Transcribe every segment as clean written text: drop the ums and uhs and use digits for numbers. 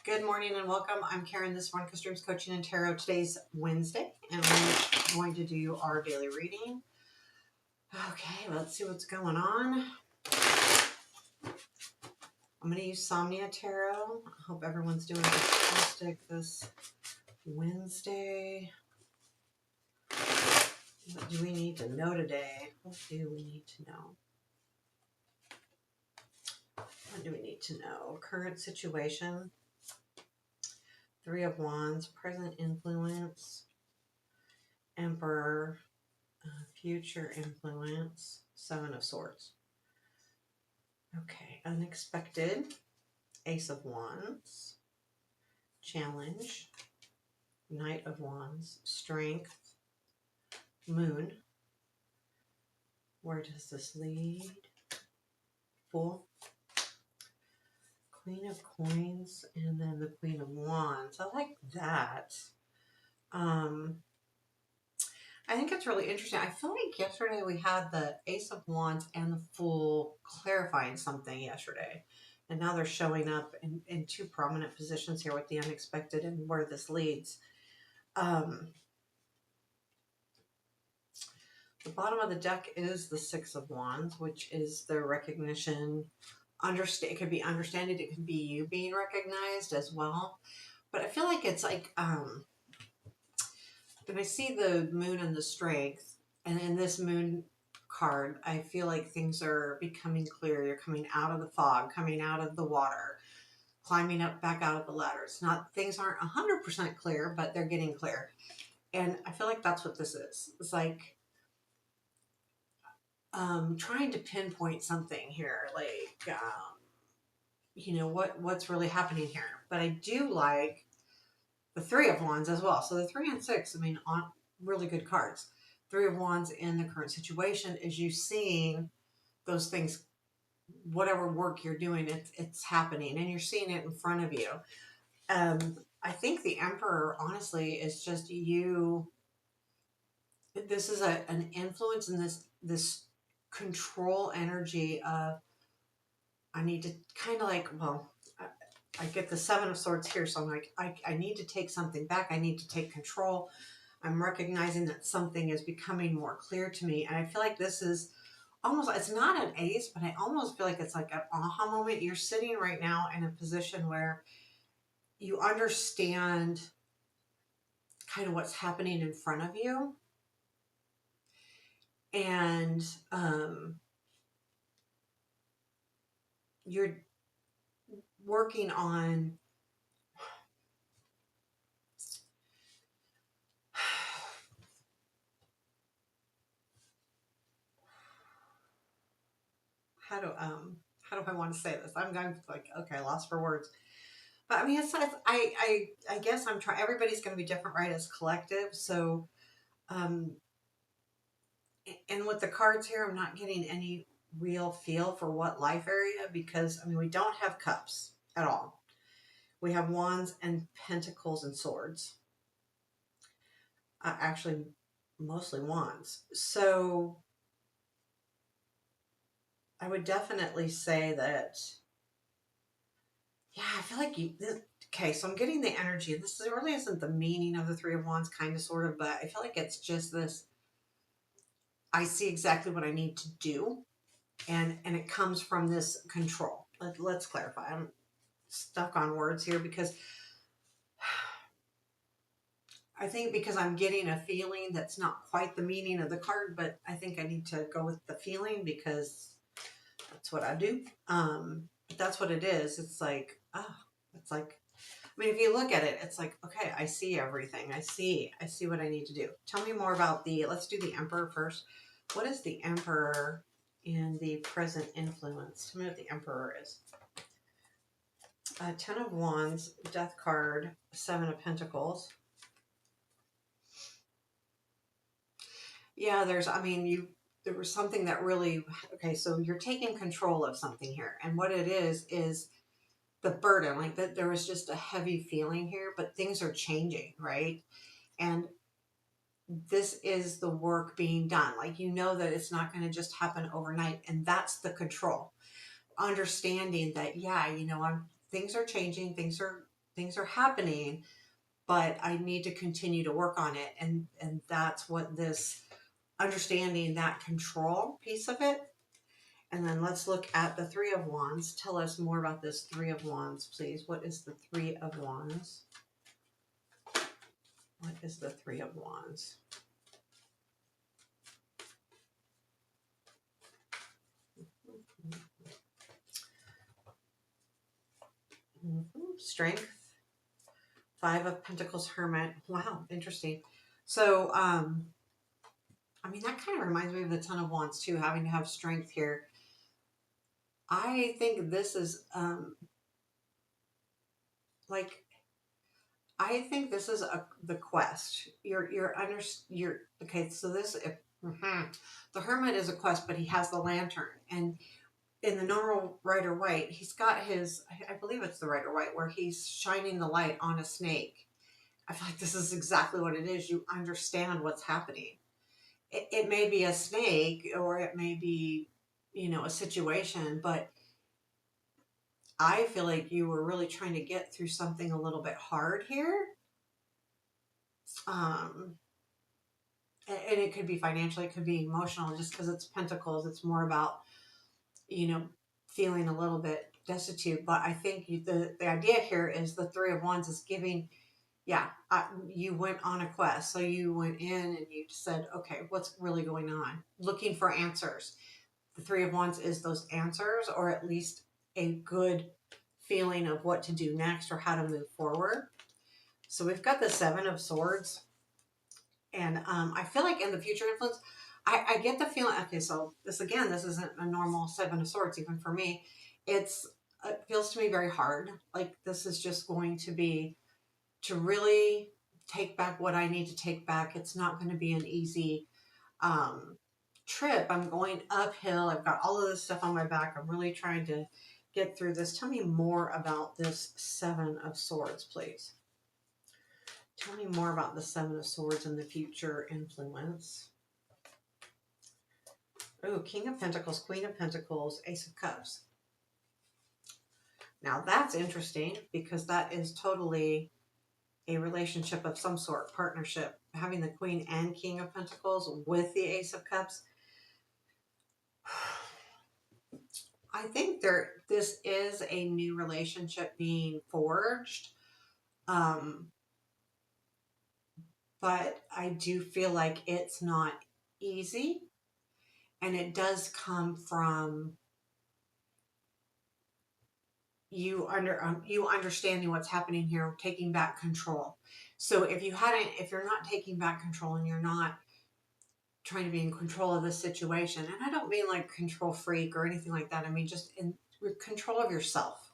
Good morning and welcome. I'm Karen, this is Veronica Streams Coaching and Tarot. Today's Wednesday, and we're going to do our daily reading. Okay, let's see what's going on. I'm going to use Somnia Tarot. I hope everyone's doing fantastic this Wednesday. What do we need to know today? What do we need to know? What do we need to know? Current situation. Three of Wands, present influence, Emperor, future influence, Seven of Swords. Okay, unexpected, Ace of Wands, challenge, Knight of Wands, strength, Moon. Where does this lead? Fool, Queen of Coins, and then the Queen of Wands. I like that. I think it's really interesting. I feel like yesterday we had the Ace of Wands and the Fool clarifying something yesterday. And now they're showing up in two prominent positions here with the unexpected and where this leads. The bottom of the deck is the Six of Wands, which is the recognition. It could be understanding. It could be you being recognized as well. But I feel like it's like when I see the Moon and the Strength, and in this Moon card, I feel like things are becoming clear. You're coming out of the fog, coming out of the water, climbing up back out of the ladder. It's not, things aren't 100% clear, but they're getting clear. And I feel like that's what this is. It's like trying to pinpoint something here, like you know, what's really happening here. But I do like the Three of Wands as well. So the 3 and 6, I mean, on really good cards. Three of Wands in the current situation is you seeing those things, whatever work you're doing, it's happening, and you're seeing it in front of you. I think the Emperor, honestly, is just you. This is an influence in this control energy of, I need to kind of like, well, I get the Seven of Swords here, so I'm like, I need to take something back. I need to take control. I'm recognizing that something is becoming more clear to me. And I feel like this is almost, it's not an ace, but I almost feel like it's like an aha moment. You're sitting right now in a position where you understand kind of what's happening in front of you. And you're working on how do I want to say this? I'm going like, okay, lost for words. But I mean, I guess I'm trying. Everybody's going to be different, right? As collective, so and with the cards here, I'm not getting any real feel for what life area, because I mean, we don't have cups at all. We have wands and pentacles and swords. Actually, mostly wands. So I would definitely say that, yeah, I feel like okay, so I'm getting the energy. This really isn't the meaning of the Three of Wands, kind of, sort of, but I feel like it's just this, I see exactly what I need to do, and it comes from this control. Let's clarify. I'm stuck on words here because I think because I'm getting a feeling that's not quite the meaning of the card, but I think I need to go with the feeling because that's what I do. But that's what it is. It's like, it's like, I mean, if you look at it, it's like, okay, I see everything. I see what I need to do. Tell me more about let's do the Emperor first. What is the Emperor in the present influence? Tell me what the Emperor is. Ten of Wands, Death card, Seven of Pentacles. Yeah, there was something that really, okay, so you're taking control of something here. And what it is the burden, like that there was just a heavy feeling here, but things are changing, right? And this is the work being done. Like, you know that it's not going to just happen overnight, and that's the control. Understanding that, yeah, you know, things are changing, things are things are happening, but I need to continue to work on it. And that's what this understanding that control piece of it. And then let's look at the Three of Wands. Tell us more about this Three of Wands, please. What is the Three of Wands? What is the Three of Wands? Strength. Five of Pentacles, Hermit. Wow, interesting. So, I mean, that kind of reminds me of the Ten of Wands too, having to have strength here. I think this is, like, I think this is the quest. You're okay. So this, the Hermit is a quest, but he has the lantern, and in the normal Rider White, he's got his, I believe it's the Rider White, where he's shining the light on a snake. I feel like this is exactly what it is. You understand what's happening. It may be a snake, or it may be, a situation, but I feel like you were really trying to get through something a little bit hard here. Um, and it could be financially, it could be emotional, just because it's Pentacles. It's more about, feeling a little bit destitute. But I think the idea here is the Three of Wands is giving, you went on a quest. So you went in and you said, okay, what's really going on? Looking for answers. The Three of Wands is those answers, or at least a good feeling of what to do next or how to move forward. So we've got the Seven of Swords. And I feel like in the future influence, I get the feeling, okay, so this isn't a normal Seven of Swords, even for me. It feels to me very hard. Like this is just going to be to really take back what I need to take back. It's not going to be an easy trip. I'm going uphill. I've got all of this stuff on my back. I'm really trying to get through this. Tell me more about this Seven of Swords, please. Tell me more about the Seven of Swords and the future influence. Oh, King of Pentacles, Queen of Pentacles, Ace of Cups. Now that's interesting because that is totally a relationship of some sort, partnership. Having the Queen and King of Pentacles with the Ace of Cups. I think this is a new relationship being forged. But I do feel like it's not easy. And it does come from you understanding what's happening here, taking back control. So if you're not taking back control and you're not trying to be in control of the situation, and I don't mean like control freak or anything like that. I mean just in control of yourself,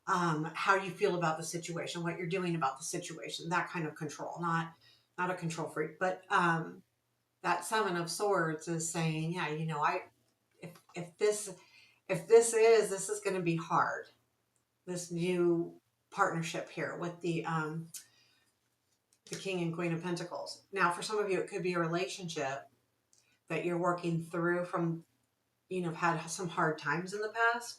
how you feel about the situation, what you're doing about the situation, that kind of control. Not a control freak, but that Seven of Swords is saying, yeah, if this is going to be hard. This new partnership here with the King and Queen of Pentacles. Now, for some of you, it could be a relationship that you're working through from, had some hard times in the past.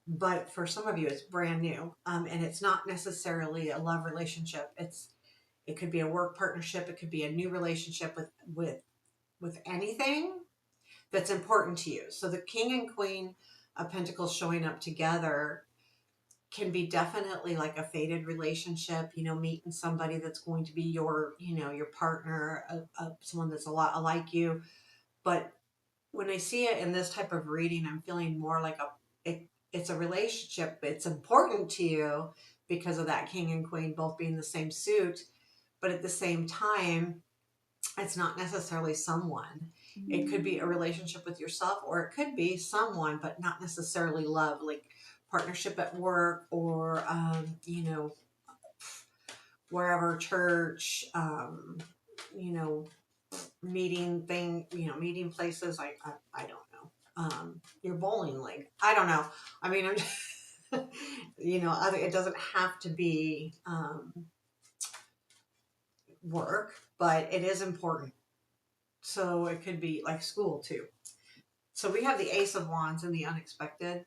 But for some of you, it's brand new, and it's not necessarily a love relationship. It could be a work partnership. It could be a new relationship with anything that's important to you. So the King and Queen of Pentacles showing up together can be definitely like a fated relationship, meeting somebody that's going to be your partner, someone that's a lot like you. But when I see it in this type of reading, I'm feeling more like it's a relationship. It's important to you because of that King and Queen both being the same suit. But at the same time, it's not necessarily someone. It could be a relationship with yourself, or it could be someone, but not necessarily love, like partnership at work or, wherever, church, meeting places. I don't know. Your bowling league. I don't know. I mean, I'm just, it doesn't have to be work, but it is important. So it could be like school too. So we have the Ace of Wands and the unexpected.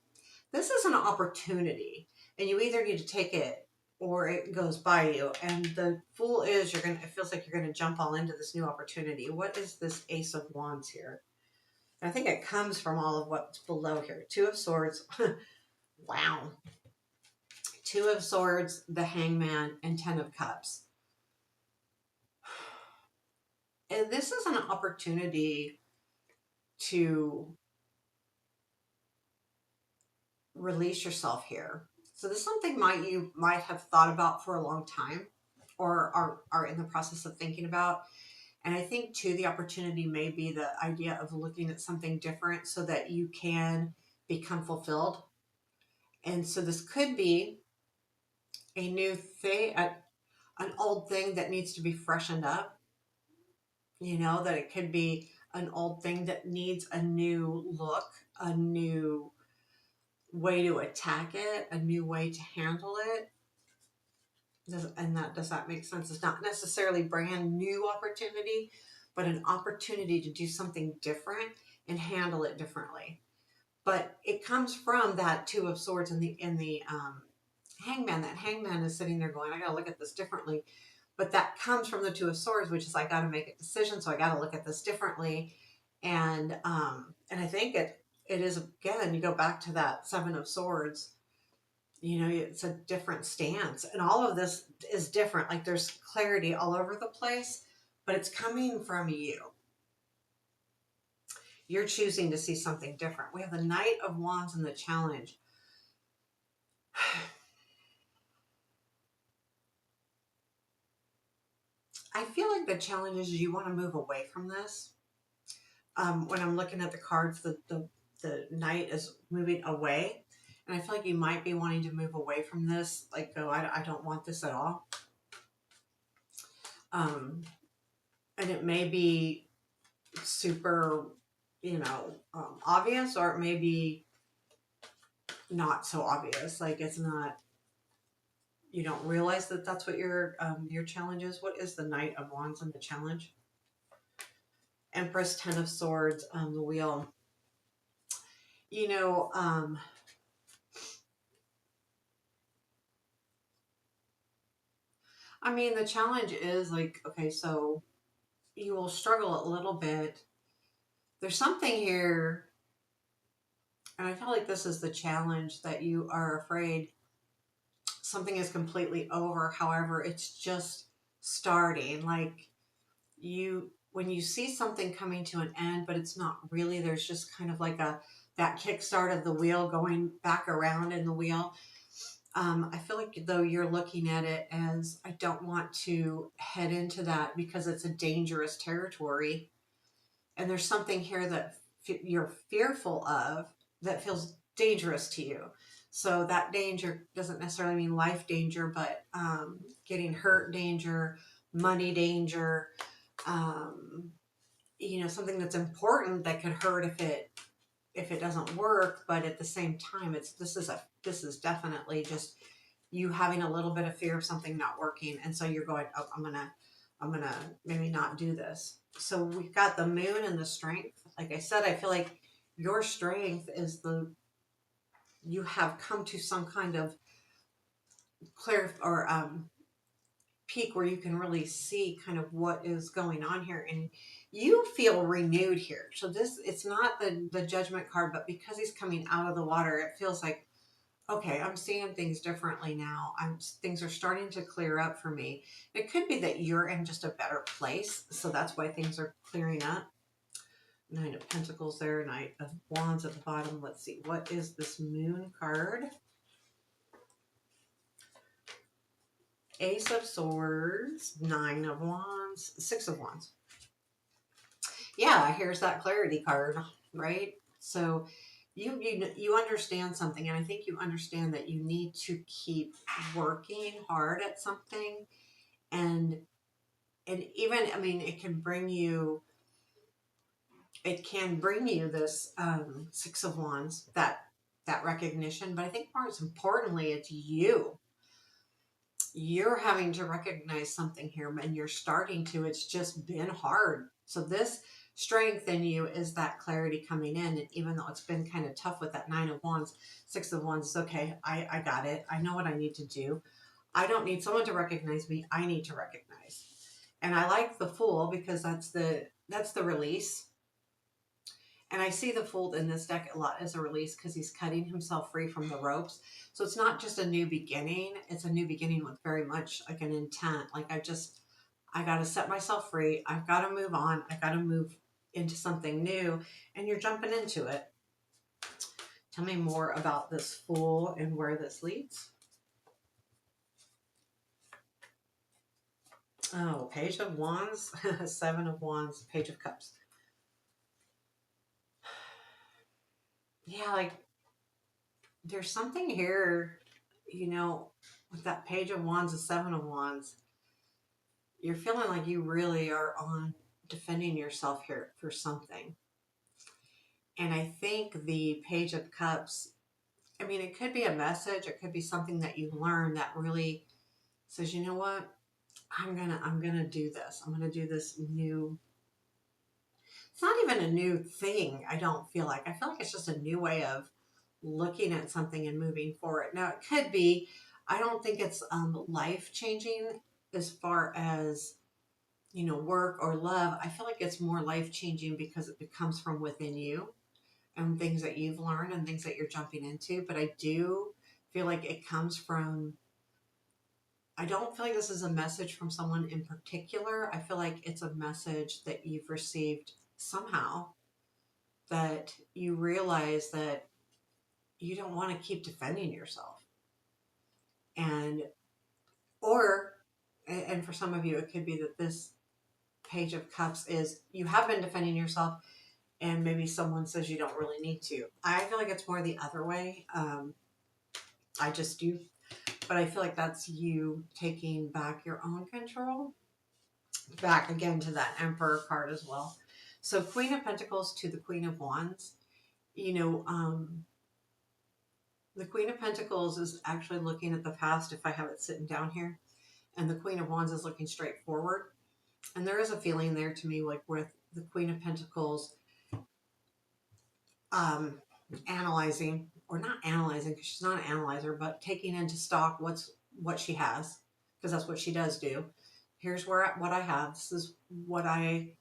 This is an opportunity, and you either need to take it or it goes by you. And the Fool is, it feels like you're gonna jump all into this new opportunity. What is this Ace of Wands here? I think it comes from all of what's below here. Two of Swords. Wow. Two of Swords, the Hangman, and 10 of Cups. And this is an opportunity to release yourself here. So this is something you might have thought about for a long time, or are in the process of thinking about. And I think too, the opportunity may be the idea of looking at something different so that you can become fulfilled. And so this could be a new thing, an old thing that needs to be freshened up. You know, that it could be an old thing that needs a new look, a new way to attack it, a new way to handle it. Does that make sense? It's not necessarily brand new opportunity, but an opportunity to do something different and handle it differently. But it comes from that Two of Swords in the Hangman. That Hangman is sitting there going, I got to look at this differently. But that comes from the Two of Swords, which is I got to make a decision, so I got to look at this differently. And I think it is, again, you go back to that Seven of Swords. You know, it's a different stance, and all of this is different. Like there's clarity all over the place, but it's coming from you. You're choosing to see something different. We have the Knight of Wands in the Challenge. I feel like the challenge is you want to move away from this. When I'm looking at the cards, the Knight is moving away. And I feel like you might be wanting to move away from this. Like, go, I don't want this at all. And it may be super, obvious, or it may be not so obvious. Like it's not, you don't realize that that's what your challenge is. What is the Knight of Wands in the challenge? Empress, 10 of Swords, the Wheel. You know, I mean, the challenge is like, okay, so you will struggle a little bit. There's something here, and I feel like this is the challenge, that you are afraid something is completely over. However, it's just starting. Like when you see something coming to an end, but it's not really, there's just kind of like that kickstart of the wheel going back around in the wheel. I feel like though you're looking at it as, I don't want to head into that because it's a dangerous territory. And there's something here that you're fearful of that feels dangerous to you. So that danger doesn't necessarily mean life danger, but getting hurt danger, money danger, something that's important that could hurt if it doesn't work. But at the same time, this is definitely just you having a little bit of fear of something not working, and so you're going, oh, I'm gonna maybe not do this. So we've got the Moon and the Strength. Like I said, I feel like your strength is you have come to some kind of clear or peak where you can really see kind of what is going on here, and you feel renewed here. So it's not the Judgment card, but because he's coming out of the water, it feels like, okay, I'm seeing things differently now. Things are starting to clear up for me. It could be that you're in just a better place, so that's why things are clearing up. Nine of Pentacles there, Knight of Wands at the bottom. Let's see, what is this Moon card? Ace of Swords, Nine of Wands, Six of Wands. Yeah, here's that clarity card, right? So you understand something, and I think you understand that you need to keep working hard at something, and even, I mean, it can bring you this Six of Wands, that recognition. But I think more importantly, it's you're having to recognize something here, and you're starting to. It's just been hard. So this strength in you is that clarity coming in, and even though it's been kind of tough with that Nine of Wands, Six of Wands is okay. I got it. I know what I need to do. I don't need someone to recognize me. I need to recognize. And I like the Fool because that's the release. And I see the Fool in this deck a lot as a release because he's cutting himself free from the ropes. So it's not just a new beginning. It's a new beginning with very much like an intent. Like I got to set myself free. I've got to move on. I've got to move into something new. And you're jumping into it. Tell me more about this Fool and where this leads. Oh, Page of Wands, Seven of Wands, Page of Cups. Yeah, like there's something here, with that Page of Wands, the Seven of Wands. You're feeling like you really are on defending yourself here for something. And I think the Page of Cups, I mean, it could be a message, it could be something that you learn that really says, you know what? I'm gonna do this. I'm gonna do this new. It's not even a new thing, I don't feel like. I feel like it's just a new way of looking at something and moving forward. Now, it could be, I don't think it's life changing as far as, work or love. I feel like it's more life changing because it comes from within you and things that you've learned and things that you're jumping into. But I do feel like it comes from, I don't feel like this is a message from someone in particular. I feel like it's a message that you've received somehow, that you realize that you don't want to keep defending yourself. And, or, and for some of you, it could be that this Page of Cups is you have been defending yourself and maybe someone says you don't really need to. I feel like it's more the other way. I just do. But I feel like that's you taking back your own control. Back again to that Emperor card as well. So Queen of Pentacles to the Queen of Wands. You know, the Queen of Pentacles is actually looking at the past if I have it sitting down here. And the Queen of Wands is looking straight forward. And there is a feeling there to me, like with the Queen of Pentacles, um, analyzing, or not analyzing because she's not an analyzer, but taking into stock what she has, because that's what she does do. Here's what I have. This is what I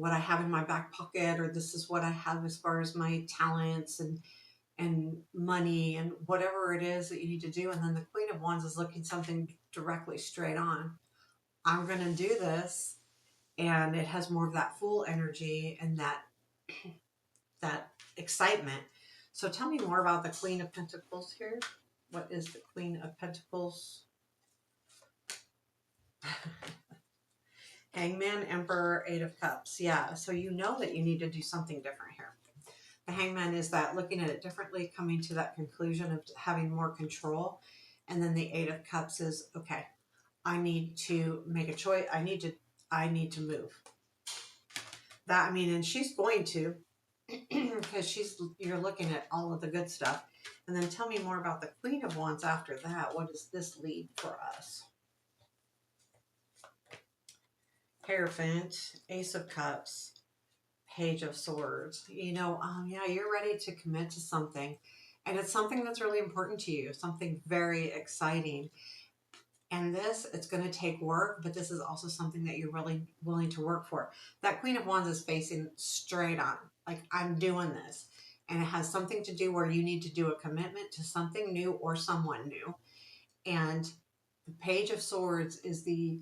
have in my back pocket, or this is what I have as far as my talents and money and whatever it is that you need to do. And then the Queen of Wands is looking something directly straight on. I'm going to do this. And it has more of that Fool energy and that excitement. So tell me more about the Queen of Pentacles here. What is the Queen of Pentacles? Hangman, Emperor, Eight of Cups. Yeah, so you know that you need to do something different here. The Hangman is that looking at it differently, coming to that conclusion of having more control. And then the Eight of Cups is, okay, I need to make a choice. I need to move. That, I mean, and she's going to, because you're looking at all of the good stuff. And then tell me more about the Queen of Wands after that. What does this lead for us? Hierophant, Ace of Cups, Page of Swords. Yeah, you're ready to commit to something. And it's something that's really important to you, something very exciting. And it's going to take work, but this is also something that you're really willing to work for. That Queen of Wands is facing straight on. Like, I'm doing this. And it has something to do where you need to do a commitment to something new or someone new. And the Page of Swords is the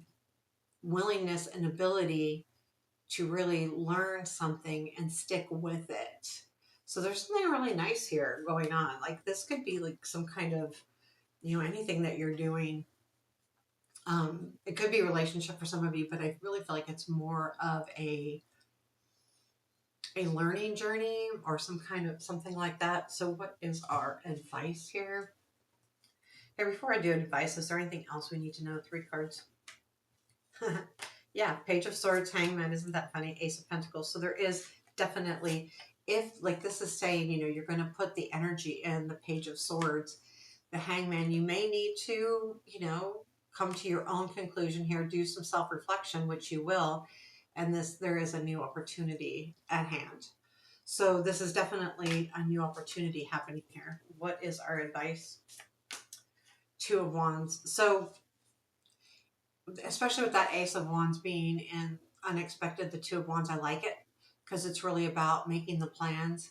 willingness and ability to really learn something and stick with it. So there's something really nice here going on. Like, this could be like some kind of, anything that you're doing. It could be a relationship for some of you, but I really feel like it's more of a learning journey or something like that. So what is our advice here? Here, before I do advice, is there anything else we need to know? 3 cards. Yeah, Page of Swords, Hangman, isn't that funny? Ace of Pentacles. So there is definitely, if like this is saying, you're going to put the energy in the Page of Swords, the Hangman, you may need to, come to your own conclusion here, do some self-reflection, which you will, and there is a new opportunity at hand. So this is definitely a new opportunity happening here. What is our advice? 2 of Wands. So especially with that Ace of Wands being in unexpected, the Two of Wands, I like it because it's really about making the plans.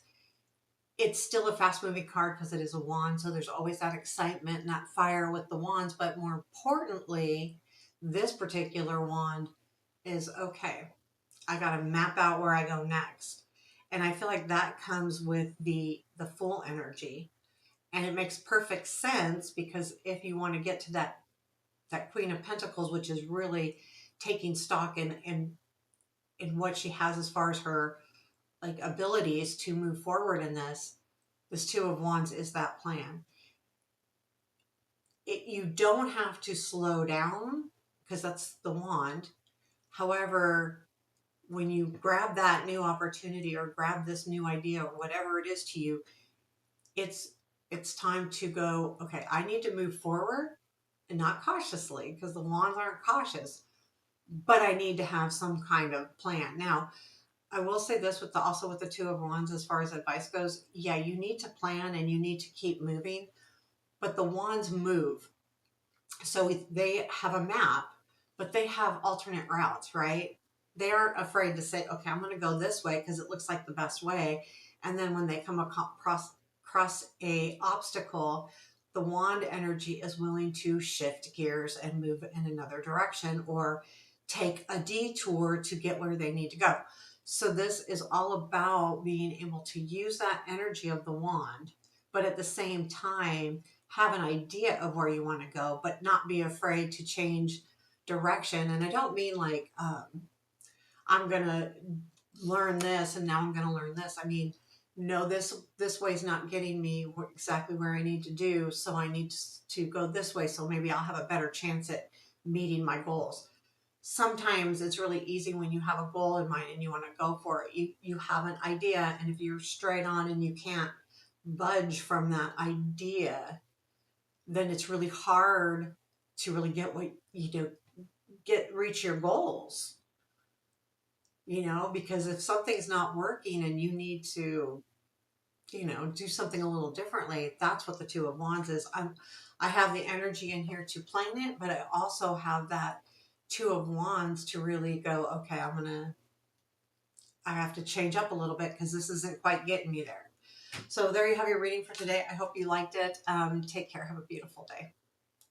It's still a fast moving card because it is a wand, so there's always that excitement and that fire with the wands. But more importantly, this particular wand is okay. I got to map out where I go next, and I feel like that comes with the full energy, and it makes perfect sense because if you want to get to that Queen of Pentacles, which is really taking stock in what she has as far as her like abilities to move forward in this Two of Wands is that plan. You don't have to slow down because that's the wand. However, when you grab that new opportunity or grab this new idea or whatever it is to you, it's it's time to go, okay, I need to move forward and not cautiously because the wands aren't cautious, but I need to have some kind of plan. Now, I will say this with the also with the Two of Wands as far as advice goes, yeah, you need to plan and you need to keep moving, but the wands move. So they have a map, but they have alternate routes, right? They aren't afraid to say, okay, I'm going to go this way because it looks like the best way. And then when they come across a obstacle, the wand energy is willing to shift gears and move in another direction or take a detour to get where they need to go. So this is all about being able to use that energy of the wand, but at the same time have an idea of where you want to go, but not be afraid to change direction. And I don't mean like I'm gonna learn this and now I'm gonna learn this. I mean, no, this way is not getting me exactly where I need to do, so I need to go this way. So maybe I'll have a better chance at meeting my goals. Sometimes it's really easy when you have a goal in mind and you want to go for it. You have an idea, and if you're straight on and you can't budge from that idea, then it's really hard to really get what you do, reach your goals, because if something's not working and you need to, do something a little differently, that's what the Two of Wands is. I have the energy in here to plan it, but I also have that Two of Wands to really go, okay, I have to change up a little bit because this isn't quite getting me there. So there you have your reading for today. I hope you liked it. Take care. Have a beautiful day.